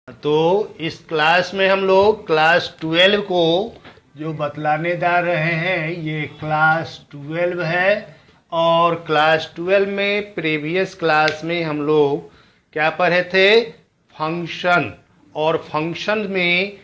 तो इस क्लास में हम लोग क्लास 12 को जो बतलाने जा रहे हैं ये क्लास 12 है। और क्लास 12 में प्रीवियस क्लास में हम लोग क्या पढ़े थे? फंक्शन। और फंक्शन में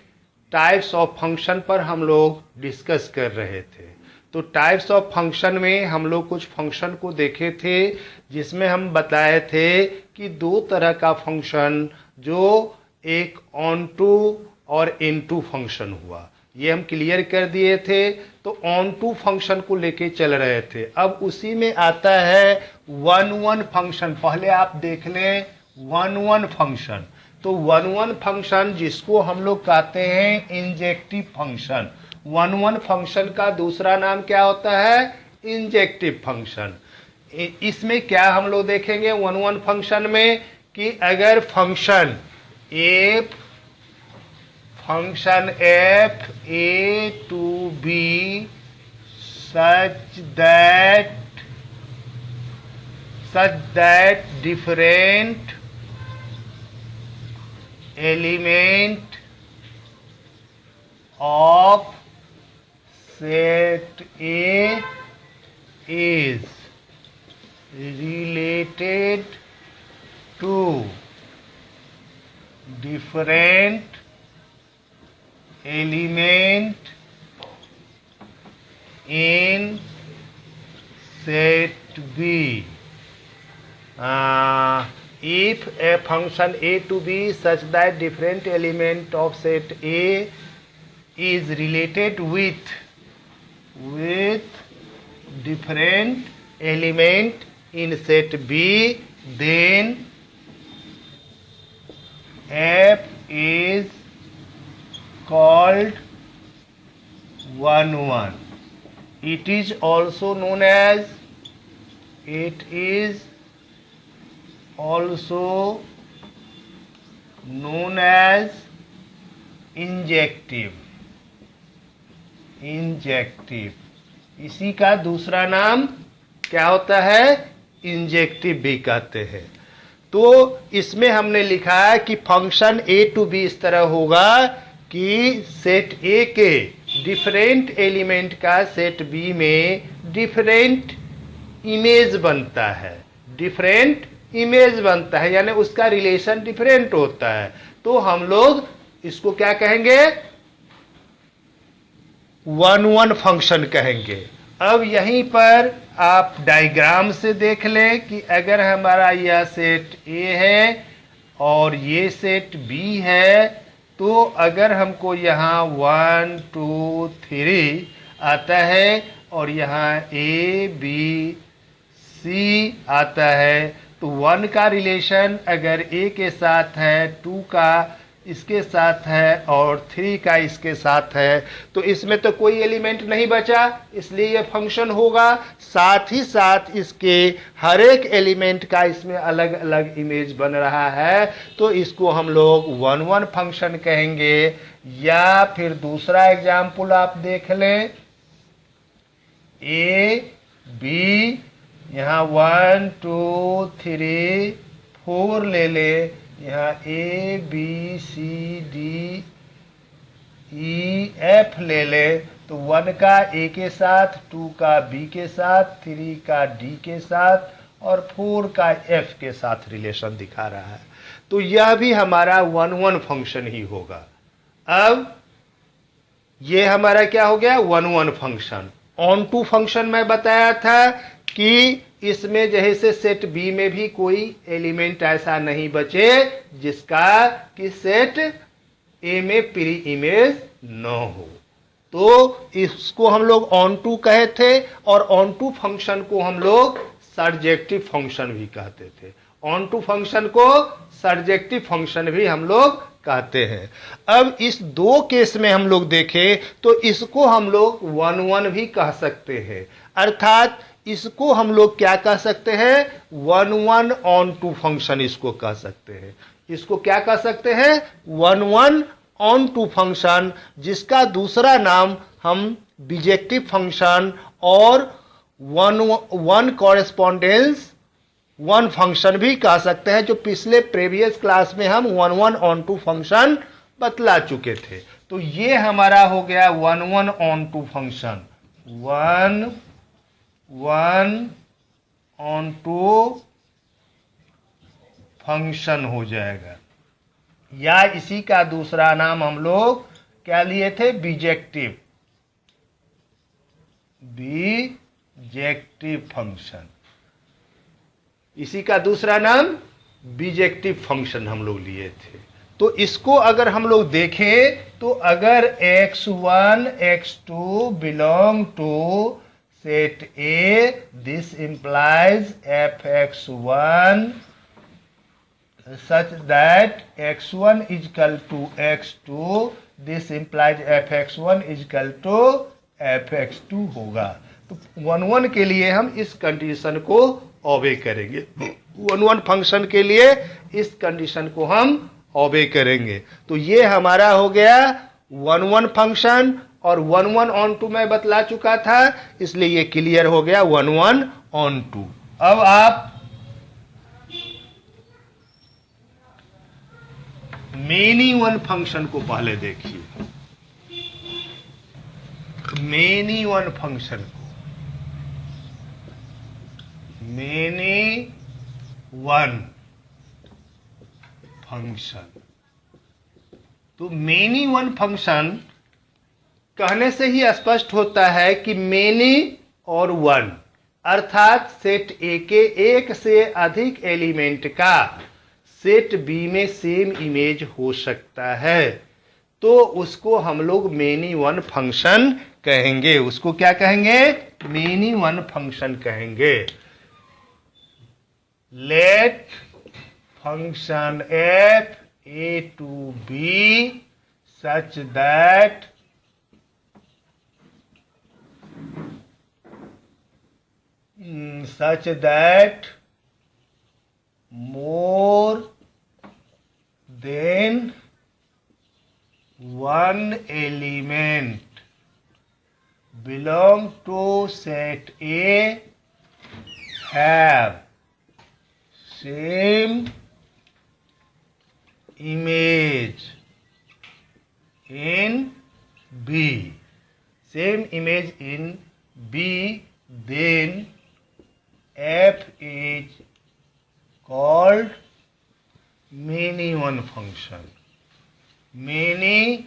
टाइप्स ऑफ फंक्शन पर हम लोग डिस्कस कर रहे थे। तो टाइप्स ऑफ फंक्शन में हम लोग कुछ फंक्शन को देखे थे जिसमें हम बताए थे कि दो तरह का फंक्शन, जो एक ऑन टू और इन टू फंक्शन हुआ, ये हम क्लियर कर दिए थे। तो ऑन टू फंक्शन को लेके चल रहे थे। अब उसी में आता है वन वन फंक्शन। पहले आप देख लें वन वन फंक्शन। तो वन वन फंक्शन जिसको हम लोग कहते हैं injective function. One one function का दूसरा नाम क्या होता है? Injective function. इसमें क्या हम लोग देखेंगे वन वन फंक्शन में कि अगर function f a to b such that different element of set A is related to different element in set B. If a function a to b such that different element of set A is related with different element in set B, then f is called 1 1. It is also known as injective. इसी का दूसरा नाम क्या होता है? Injective भी कहते हैं। तो इसमें हमने लिखा है कि फंक्शन a टू b इस तरह होगा कि सेट A के डिफरेंट एलिमेंट का सेट B में डिफरेंट इमेज बनता है, यानी उसका रिलेशन डिफरेंट होता है। तो हम लोग इसको क्या कहेंगे? वन वन फंक्शन कहेंगे। अब यहीं पर आप डायग्राम से देख लें कि अगर हमारा यह सेट A है और ये सेट B है, तो अगर हमको यहाँ 1 2 3 आता है और यहाँ A B C आता है, तो 1 का रिलेशन अगर A के साथ है, 2 का इसके साथ है और 3 का इसके साथ है, तो इसमें तो कोई एलिमेंट नहीं बचा, इसलिए ये फंक्शन होगा। साथ ही साथ इसके हर एक एलिमेंट का इसमें अलग अलग इमेज बन रहा है, तो इसको हम लोग वन वन फंक्शन कहेंगे। या फिर दूसरा एग्जाम्पल आप देख लें, A B, यहाँ 1 2 3 4 ले ले, यहाँ A B C D E F ले ले, तो 1 का A के साथ, 2 का B के साथ, 3 का D के साथ और 4 का F के साथ रिलेशन दिखा रहा है। तो यह भी हमारा वन वन फंक्शन ही होगा। अब ये हमारा क्या हो गया? One one function. Onto function में बताया था कि इसमें जैसे सेट बी में भी कोई एलिमेंट ऐसा नहीं बचे जिसका कि सेट ए में प्री इमेज न हो, तो इसको हम लोग ऑन टू कहे थे। और ऑन टू फंक्शन को हम लोग सर्जेक्टिव फंक्शन भी कहते थे। ऑन टू फंक्शन को सर्जेक्टिव फंक्शन भी हम लोग कहते हैं। अब इस दो केस में हम लोग देखें तो इसको हम लोग वन वन भी कह सकते हैं, अर्थात इसको हम लोग क्या कह सकते हैं? One one onto function इसको कह सकते हैं। इसको क्या कह सकते हैं? One one onto function, जिसका दूसरा नाम हम बिजेक्टिव फंक्शन और वन कॉरेस्पॉन्डेंस वन फंक्शन भी कह सकते हैं, जो पिछले प्रीवियस क्लास में हम 1 1 ऑन टू फंक्शन बतला चुके थे। तो ये हमारा हो गया 1 1 onto function, 1 1 onto function हो जाएगा, या इसी का दूसरा नाम हम लोग क्या लिए थे, बीजेक्टिव, बीजेक्टिव फंक्शन। इसी का दूसरा नाम बीजेक्टिव फंक्शन हम लोग लिए थे। तो इसको अगर हम लोग देखें तो अगर x1 x2 belong to set A, this implies fx1 such that x1 is equal to x2, this implies fx1 is equal to fx2 होगा। तो 1 1 के लिए हम इस कंडीशन को ओबे करेंगे, 1 1 फंक्शन के लिए इस कंडीशन को हम ओबे करेंगे। तो ये हमारा हो गया 1 1 फंक्शन, और 1 1 ऑन टू मैं बतला चुका था, इसलिए ये क्लियर हो गया 1 1 ऑन टू। अब आप मेनी वन फंक्शन को पहले देखिए, मेनी वन फंक्शन को, मेनी वन फंक्शन। तो मेनी वन फंक्शन कहने से ही स्पष्ट होता है कि मेनी और वन, अर्थात सेट ए के एक से अधिक एलिमेंट का सेट बी में सेम इमेज हो सकता है, तो उसको हम लोग मेनी वन फंक्शन कहेंगे। उसको क्या कहेंगे, मेनी वन फंक्शन कहेंगे। Let function f a to b such that more than one element belong to set A have same image in B, same image in B, then f is called many one function, many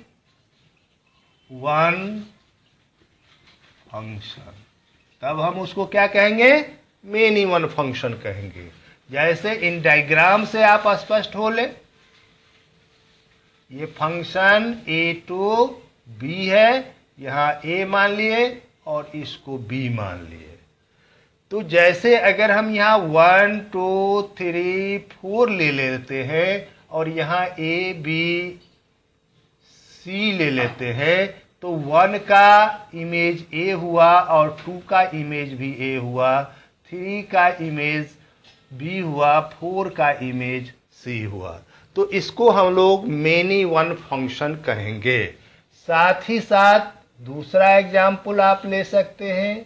one function. तब हम उसको क्या कहेंगे, many one function कहेंगे। जैसे in diagram से आप स्पष्ट हो ले, ये फंक्शन a टू b है, यहां a मान लिए और इसको b मान लिए। तो जैसे अगर हम यहाँ 1 2 3 4 ले लेते हैं और यहाँ a b c ले लेते हैं, तो 1 का इमेज a हुआ और 2 का इमेज भी a हुआ, 3 का इमेज b हुआ, 4 का इमेज c हुआ। तो इसको हम लोग मेनी वन फंक्शन कहेंगे। साथ ही साथ दूसरा एग्जाम्पल आप ले सकते हैं,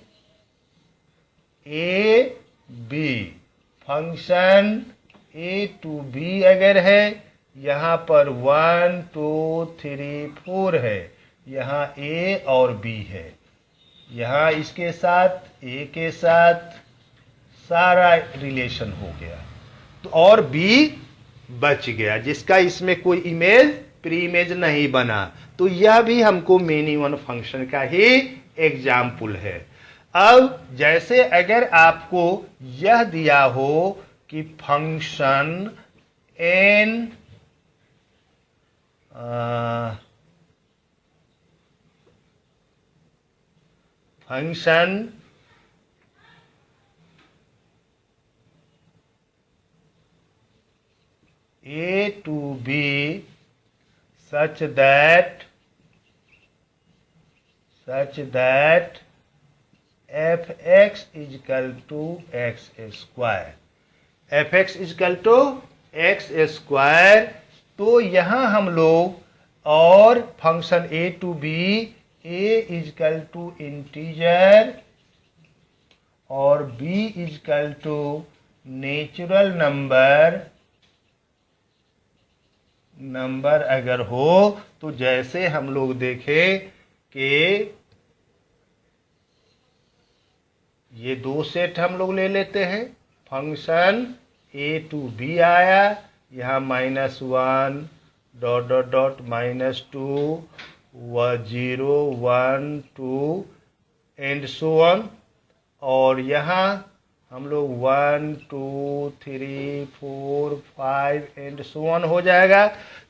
a b function a to b अगर है, यहाँ पर 1 2 3 4 है, यहाँ a और b है, यहाँ इसके साथ a के साथ सारा रिलेशन हो गया, तो और b बच गया जिसका इसमें कोई इमेज प्री इमेज नहीं बना। तो यह भी हमको मेनी वन फंक्शन का ही एग्जाम्पल है। अब जैसे अगर आपको यह दिया हो कि function n function a to b such that fx is equal to x square, fx is equal to x square। तो यहाँ हम लोग और function a to b, a is equal to integer और b is equal to natural number अगर हो तो जैसे हम लोग देखें कि ये दो सेट हम लोग ले लेते हैं, फंक्शन a टू b आया, यहाँ -1 dot dot dot -2 0 1 2 and so on, और यहाँ हम लोग 1 2 3 4 5 एंड सो ऑन हो जाएगा।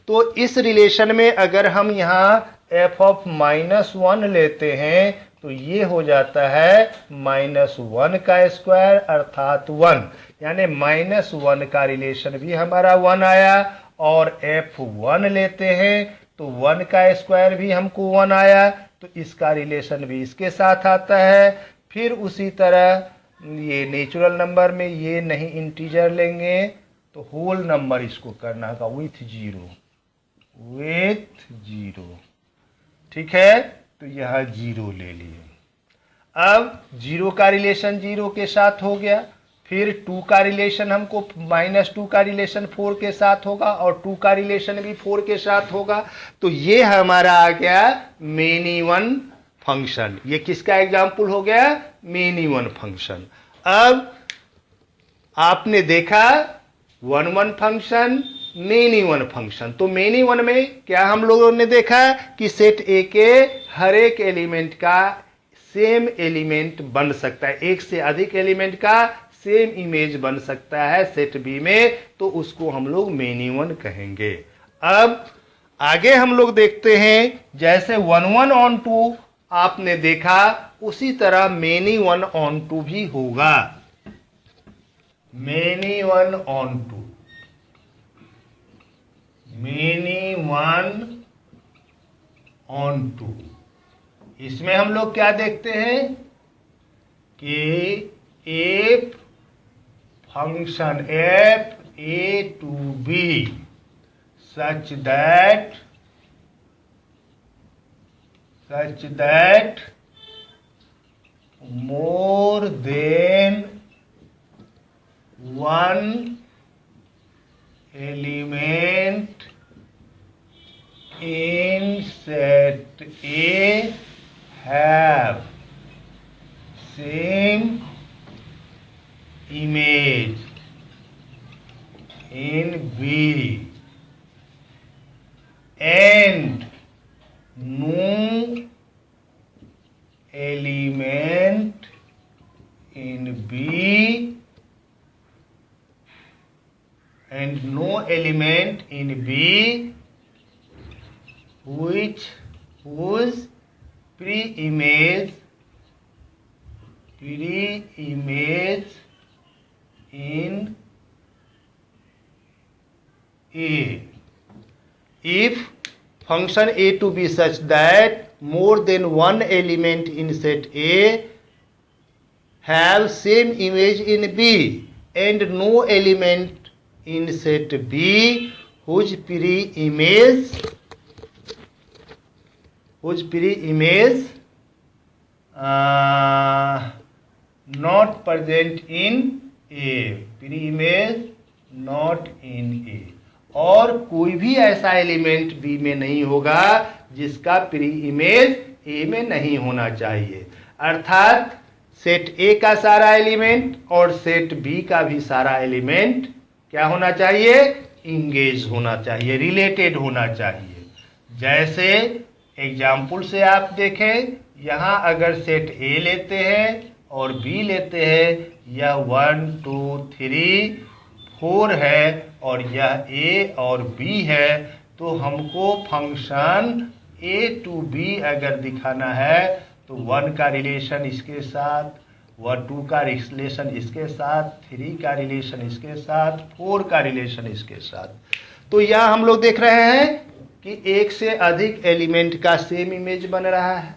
तो इस रिलेशन में अगर हम यहाँ f ऑफ -1 लेते हैं तो ये हो जाता है -1 का स्क्वायर अर्थात 1, यानी -1 का रिलेशन भी हमारा 1 आया, और f1 लेते हैं तो 1 का स्क्वायर भी हमको 1 आया, तो इसका रिलेशन भी इसके साथ आता है। फिर उसी तरह ये नेचुरल नंबर में ये नहीं इंटीजर लेंगे तो होल नंबर इसको करना होगा विथ जीरो, ठीक है, तो यह 0 ले लिए। अब 0 का रिलेशन 0 के साथ हो गया, फिर 2 का रिलेशन हमको -2 का रिलेशन 4 के साथ होगा, और 2 का रिलेशन भी 4 के साथ होगा, तो ये हमारा आ गया मेनी वन फंक्शन। ये किसका एग्जाम्पल हो गया? Many one function. अब आपने देखा 1 1 फंक्शन, मेनी वन फंक्शन। तो मेनी वन में क्या हम लोगों ने देखा कि सेट ए के हर एक एलिमेंट का सेम एलिमेंट बन सकता है, एक से अधिक एलिमेंट का सेम इमेज बन सकता है सेट बी में, तो उसको हम लोग मेनी वन कहेंगे। अब आगे हम लोग देखते हैं, जैसे 1 1 ऑन 2 आपने देखा, उसी तरह मेनी वन ऑन 2 भी होगा। Many one on 2, many one on 2, इसमें हम लोग क्या देखते हैं कि f function f a to b such that more than one element in set A have same image in B, and no element in B, and no element in B whose pre-image in A. If function A to be such that more than one element in set A have same image in B, and no element in set B whose pre-image not present in A, pre-image not in A, और कोई भी ऐसा element B में नहीं होगा जिसका pre image A में नहीं होना चाहिए। अर्थात सेट ए का सारा एलिमेंट और सेट बी का भी सारा एलिमेंट क्या होना चाहिए? इंगेज होना चाहिए, रिलेटेड होना चाहिए। जैसे एग्जाम्पल से आप देखें, यहाँ अगर सेट ए लेते हैं और बी लेते हैं, यह 1 2 3 4 है और यह ए और बी है, तो हमको फंक्शन ए टू बी अगर दिखाना है तो 1 का रिलेशन इसके साथ, 2 का रिलेशन इसके साथ, 3 का रिलेशन इसके साथ, 4 का रिलेशन इसके साथ। तो यह हम लोग देख रहे हैं कि एक से अधिक एलिमेंट का सेम इमेज बन रहा है,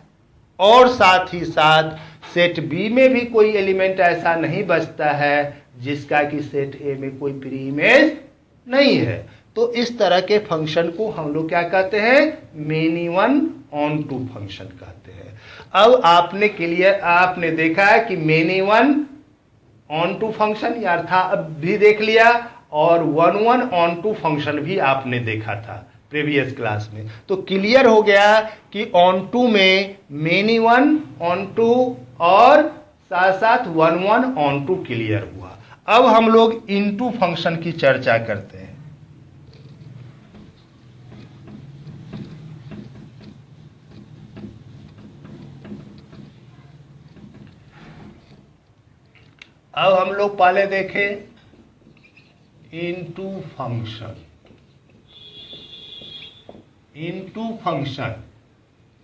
और साथ ही साथ सेट बी में भी कोई एलिमेंट ऐसा नहीं बचता है जिसका कि सेट ए में कोई प्री इमेज नहीं है। तो इस तरह के फंक्शन को हम लोग क्या कहते हैं? मेनी वन ऑन 2 फंक्शन कहते हैं। अब आपने देखा है कि many one onto function भी देख लिया, और 1 ऑन टू फंक्शन भी आपने देखा था प्रीवियस क्लास में। तो क्लियर हो गया कि ऑन टू में मेनी वन ऑन टू और साथ साथ 1 ऑन टू क्लियर हुआ। अब हम लोग इनटू फंक्शन की चर्चा करते हैं। अब हम लोग पहले देखें इनटू फंक्शन। इनटू फंक्शन,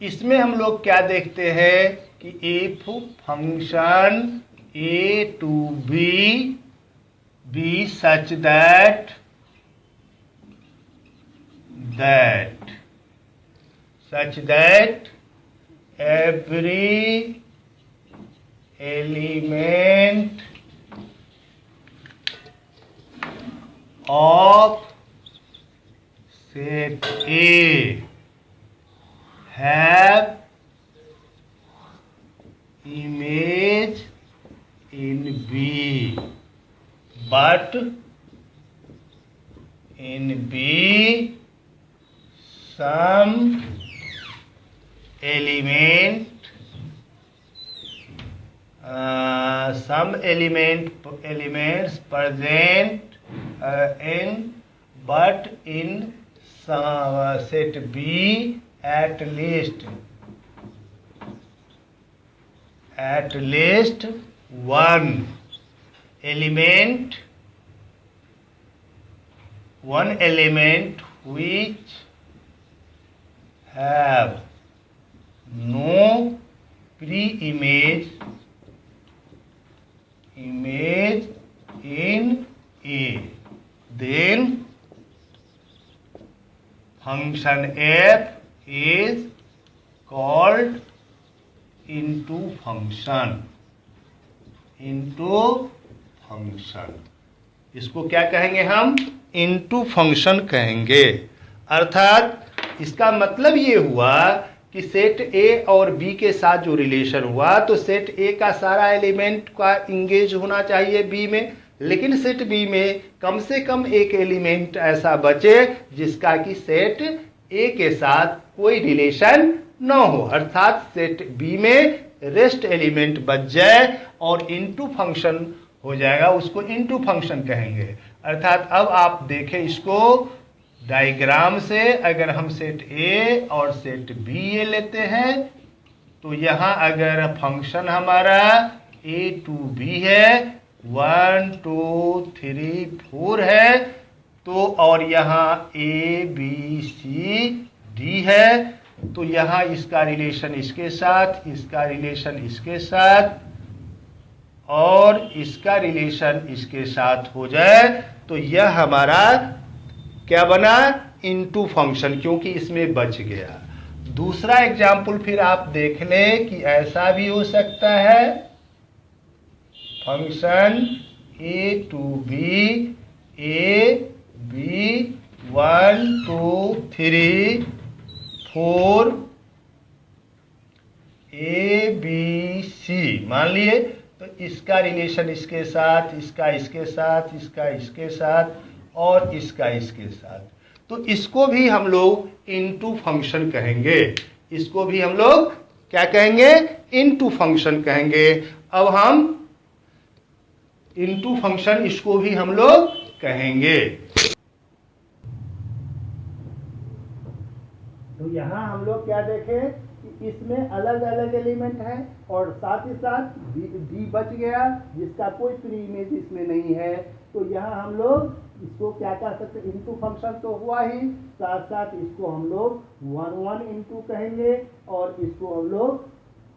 इसमें हम लोग क्या देखते हैं कि if function a to b such that every element of set A have image in B, but in B some elements present in set B at least one element which have no pre-image in A, then function f is called into function। इसको क्या कहेंगे हम? Into function कहेंगे। अर्थात इसका मतलब ये हुआ कि सेट ए और बी के साथ जो रिलेशन हुआ, तो सेट ए का सारा एलिमेंट का इंगेज होना चाहिए बी में, लेकिन सेट बी में कम से कम एक एलिमेंट ऐसा बचे जिसका कि सेट ए के साथ कोई रिलेशन न हो, अर्थात सेट बी में रेस्ट एलिमेंट बच जाए और इनटू फंक्शन हो जाएगा, उसको इनटू फंक्शन कहेंगे। अर्थात अब आप देखें इसको डायग्राम से, अगर हम सेट ए और सेट बी ये लेते हैं, तो यहाँ अगर फंक्शन हमारा ए टू बी है, 1 2 3 4 है, तो और यहाँ ए बी सी डी है, तो यहाँ इसका रिलेशन इसके साथ, इसका रिलेशन इसके साथ और इसका रिलेशन इसके साथ हो जाए, तो यह हमारा क्या बना? इनटू फंक्शन, क्योंकि इसमें बच गया। दूसरा एग्जाम्पल फिर आप देख लें कि ऐसा भी हो सकता है, function A to B, A B 1 2 3 4 A B C मान लिए, तो इसका रिलेशन इसके साथ, इसका इसके साथ, इसका इसके साथ और इसका इसके साथ, तो इसको भी हम लोग इनटू फंक्शन कहेंगे। इसको भी हम लोग क्या कहेंगे? इनटू फंक्शन कहेंगे। अब हम इनटू फंक्शन इसको भी हम लोग कहेंगे। तो यहां हम लोग क्या देखें कि इसमें अलग अलग एलिमेंट है और साथ ही साथ डी बच गया जिसका कोई प्री इमेज इसमें नहीं है, तो यहाँ हम लोग इसको क्या कह सकते हैं? इनटू फंक्शन तो हुआ ही, साथ साथ इसको हम लोग 1 इनटू कहेंगे और इसको हम लोग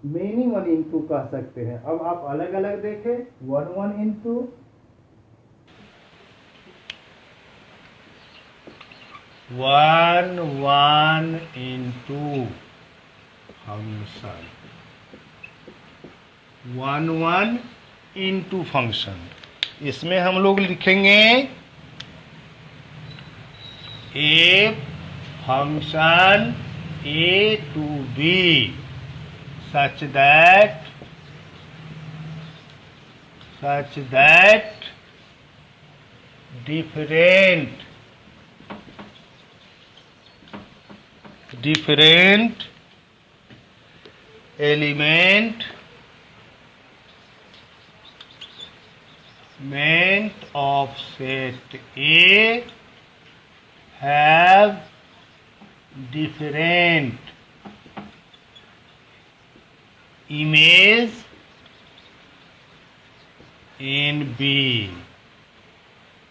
मेनी 1 इनटू कह सकते हैं। अब आप अलग अलग देखें, 1 into, 1 into function, 1 into function. इसमें हम लोग लिखेंगे A function A to B such that such that different element of set A have different image in B,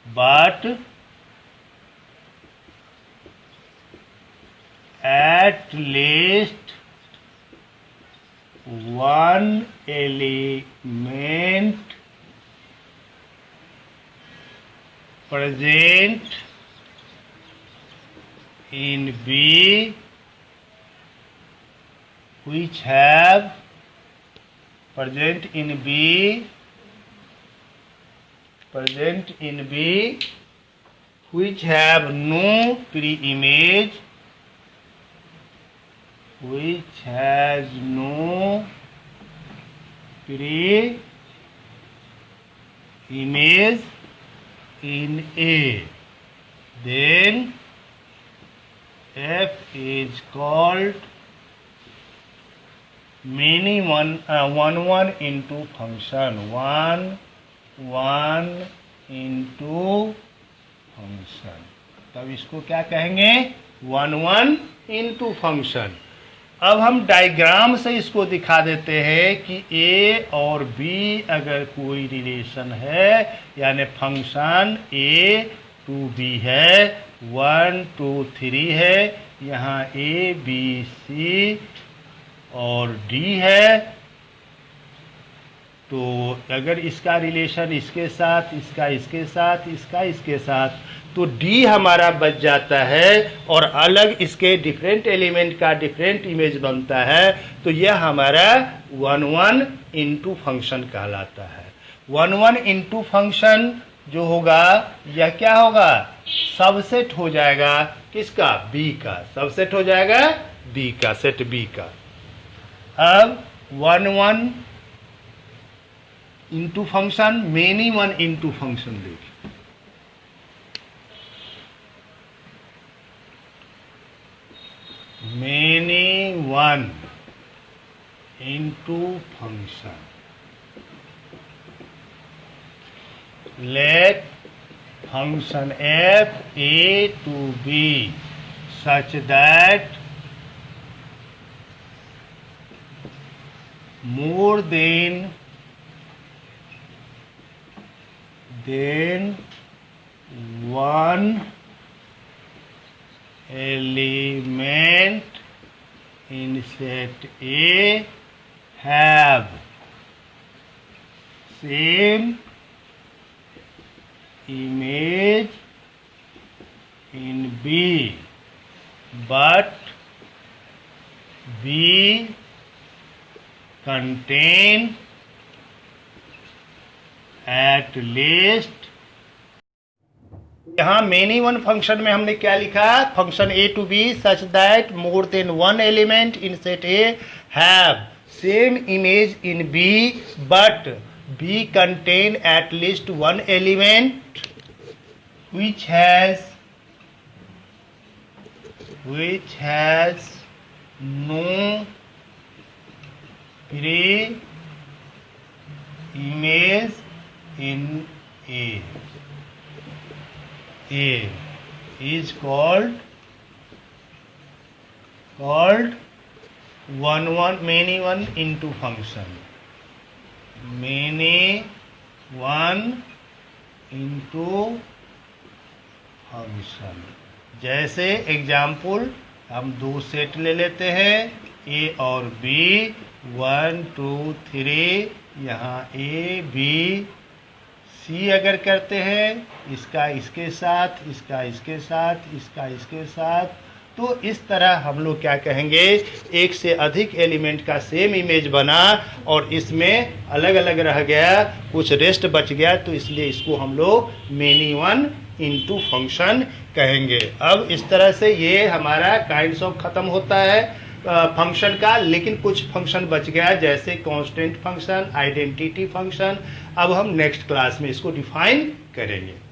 but at least one element present in B which have no pre-image, which has no pre-image in A, then F is called many one into function, one into function। तब इसको क्या कहेंगे? One into function. अब हम diagram से इसको दिखा देते हैं कि ए और बी अगर कोई रिलेशन है, यानी फंक्शन ए टू बी है, 1 2 3 है, यहाँ ए बी सी और डी है, तो अगर इसका रिलेशन इसके साथ, इसका इसके साथ, इसका इसके साथ, तो डी हमारा बच जाता है और अलग इसके डिफरेंट एलिमेंट का डिफरेंट इमेज बनता है, तो यह हमारा 1 इंटू फंक्शन कहलाता है। 1 इंटू फंक्शन जो होगा यह क्या होगा? सबसेट हो जाएगा किसका? बी का। सबसेट हो जाएगा बी का, सेट बी का। अब 1 into function, many one into function देखिए। Many one into function, let function f a to b such that more than one element in set A have same image in B, but B contain at least, यहाँ many one function में हमने क्या लिखा? Function A to B such that more than one element in set A have same image in B, but B contain at least one element which has no pre-image in A. A is called many one into function, many one into function. जैसे example हम दो set ले लेते हैं, ए और B, 1 2 3, यहाँ ए B सी अगर करते हैं, इसका इसके साथ, इसका इसके साथ, इसका इसके साथ, तो इस तरह हम लोग क्या कहेंगे? एक से अधिक एलिमेंट का सेम इमेज बना और इसमें अलग अलग रह गया, कुछ रेस्ट बच गया, तो इसलिए इसको हम लोग मेनी वन इंटू फंक्शन कहेंगे। अब इस तरह से ये हमारा काइंड्स ऑफ खत्म होता है। फंक्शन का, लेकिन कुछ फंक्शन बच गया जैसे कांस्टेंट फंक्शन, आइडेंटिटी फंक्शन। अब हम नेक्स्ट क्लास में इसको डिफाइन करेंगे।